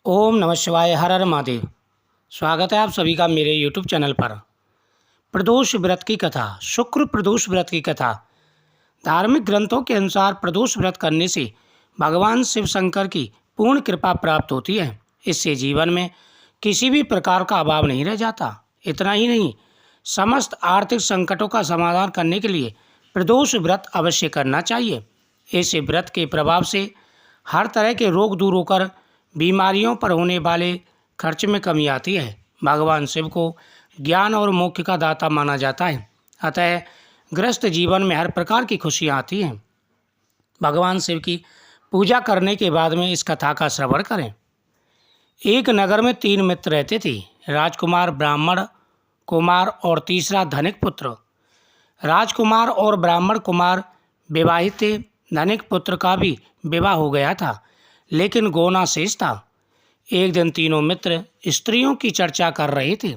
ओम नमः शिवाय। हर हर महादेव। स्वागत है आप सभी का मेरे यूट्यूब चैनल पर। प्रदोष व्रत की कथा। शुक्र प्रदोष व्रत की कथा। धार्मिक ग्रंथों के अनुसार प्रदोष व्रत करने से भगवान शिव शंकर की पूर्ण कृपा प्राप्त होती है। इससे जीवन में किसी भी प्रकार का अभाव नहीं रह जाता। इतना ही नहीं, समस्त आर्थिक संकटों का समाधान करने के लिए प्रदोष व्रत अवश्य करना चाहिए। इस व्रत के प्रभाव से हर तरह के रोग दूर होकर बीमारियों पर होने वाले खर्च में कमी आती है। भगवान शिव को ज्ञान और मोक्ष का दाता माना जाता है, अतः ग्रस्त जीवन में हर प्रकार की खुशियाँ आती हैं। भगवान शिव की पूजा करने के बाद में इस कथा का श्रवण करें। एक नगर में 3 मित्र रहते थे, राजकुमार, ब्राह्मण कुमार और तीसरा धनिक पुत्र। राजकुमार और ब्राह्मण कुमार विवाहित थे। धनिक पुत्र का भी विवाह हो गया था, लेकिन गौना शेष था। एक दिन तीनों मित्र स्त्रियों की चर्चा कर रहे थे।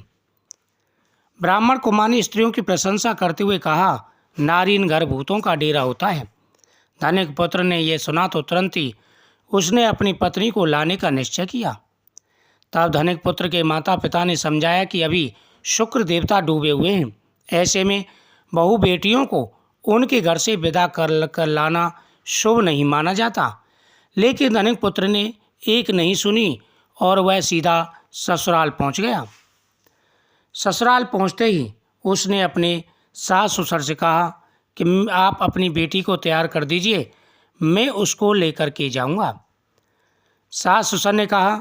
ब्राह्मण कुमार ने स्त्रियों की प्रशंसा करते हुए कहा, नारी इन घर भूतों का डेरा होता है। धनिक पुत्र ने यह सुना तो तुरंत ही उसने अपनी पत्नी को लाने का निश्चय किया। तब धनिक पुत्र के माता पिता ने समझाया कि अभी शुक्र देवता डूबे हुए हैं, ऐसे में बहू बेटियों को उनके घर से विदा कर लाना शुभ नहीं माना जाता। लेकिन धनिक पुत्र ने एक नहीं सुनी और वह सीधा ससुराल पहुंच गया। ससुराल पहुंचते ही उसने अपने सास ससुर से कहा कि आप अपनी बेटी को तैयार कर दीजिए, मैं उसको लेकर के जाऊंगा। सास ससुर ने कहा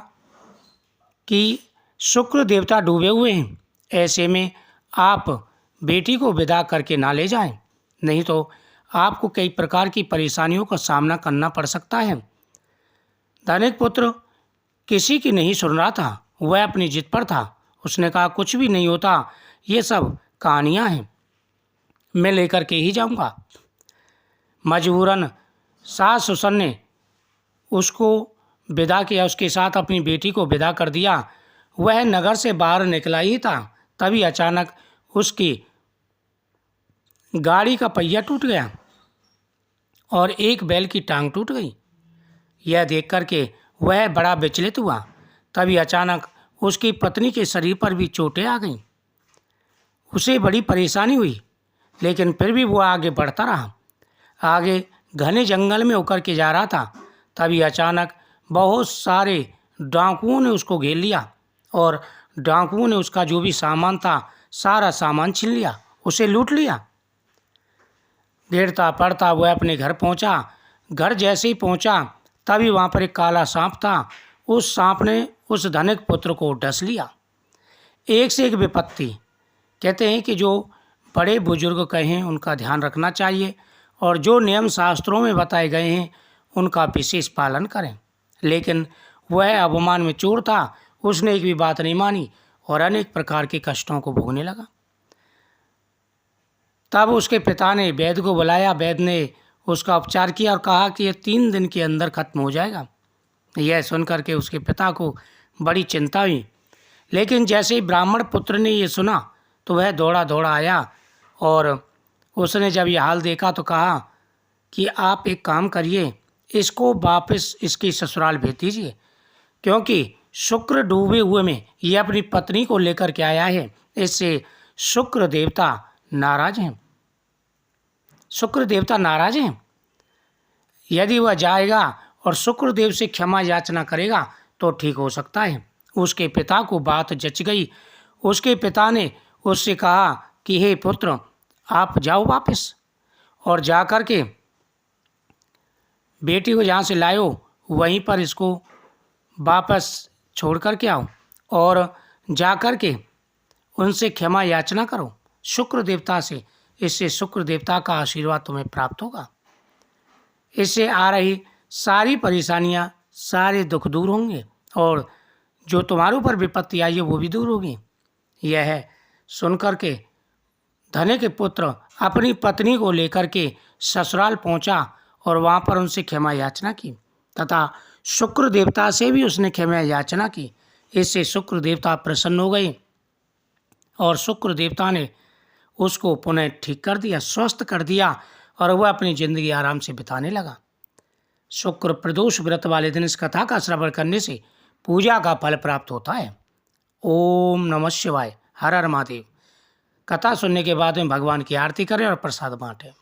कि शुक्र देवता डूबे हुए हैं, ऐसे में आप बेटी को विदा करके ना ले जाएं, नहीं तो आपको कई प्रकार की परेशानियों का सामना करना पड़ सकता है। धनिक पुत्र किसी की नहीं सुन रहा था, वह अपनी जिद पर था। उसने कहा, कुछ भी नहीं होता, ये सब कहानियाँ हैं, मैं लेकर के ही जाऊंगा। मजबूरन सास ससुर ने उसको विदा किया, उसके साथ अपनी बेटी को विदा कर दिया। वह नगर से बाहर निकला ही था, तभी अचानक उसकी गाड़ी का पहिया टूट गया और एक बैल की टांग टूट गई। यह देख करके वह बड़ा विचलित हुआ। तभी अचानक उसकी पत्नी के शरीर पर भी चोटें आ गईं। उसे बड़ी परेशानी हुई, लेकिन फिर भी वो आगे बढ़ता रहा। आगे घने जंगल में होकर के जा रहा था। तभी अचानक बहुत सारे डाकुओं ने उसको घेर लिया और डाकुओं ने उसका जो भी सामान था सारा सामान छीन लिया, उसे लूट लिया। गिरता पड़ता वह अपने घर पहुंचा। घर जैसे ही पहुंचा तभी वहाँ पर एक काला सांप था। उस सांप ने उस धनिक पुत्र को डस लिया। एक से एक विपत्ति। कहते हैं कि जो बड़े बुजुर्ग कहें उनका ध्यान रखना चाहिए और जो नियम शास्त्रों में बताए गए हैं उनका विशेष पालन करें। लेकिन वह अभिमान में चूर था, उसने एक भी बात नहीं मानी और अनेक प्रकार के कष्टों को भोगने लगा। तब उसके पिता ने वैद्य को बुलाया। वैद्य ने उसका उपचार किया और कहा कि यह 3 दिन के अंदर खत्म हो जाएगा। यह सुनकर के उसके पिता को बड़ी चिंता हुई। लेकिन जैसे ही ब्राह्मण पुत्र ने ये सुना तो वह दौड़ा दौड़ा आया और उसने जब यह हाल देखा तो कहा कि आप एक काम करिए, इसको वापस इसकी ससुराल भेज दीजिए, क्योंकि शुक्र डूबे हुए में यह अपनी पत्नी को लेकर के आया है। इससे शुक्र देवता नाराज हैं। शुक्र देवता नाराज हैं। यदि वह जाएगा और शुक्रदेव से क्षमा याचना करेगा तो ठीक हो सकता है। उसके पिता को बात जच गई। उसके पिता ने उससे कहा कि हे पुत्र, आप जाओ वापस और जा कर के बेटी को जहाँ से लाए हो वहीं पर इसको वापस छोड़ कर के आओ और जा कर के उनसे क्षमा याचना करो शुक्र देवता से। इससे शुक्र देवता का आशीर्वाद तुम्हें प्राप्त होगा। इससे आ रही सारी परेशानियां, सारे दुख दूर होंगे और जो तुम्हारे ऊपर विपत्ति आई है वो भी दूर होगी। यह सुनकर के धनिक के पुत्र अपनी पत्नी को लेकर के ससुराल पहुंचा और वहां पर उनसे क्षमा याचना की तथा शुक्र देवता से भी उसने क्षमा याचना की। इससे शुक्र देवता प्रसन्न हो गए और शुक्र देवता ने उसको पुनः ठीक कर दिया, स्वस्थ कर दिया और वह अपनी जिंदगी आराम से बिताने लगा। शुक्र प्रदोष व्रत वाले दिन इस कथा का श्रवण करने से पूजा का फल प्राप्त होता है। ओम नमः शिवाय। हर हर महादेव। कथा सुनने के बाद में भगवान की आरती करें और प्रसाद बांटें।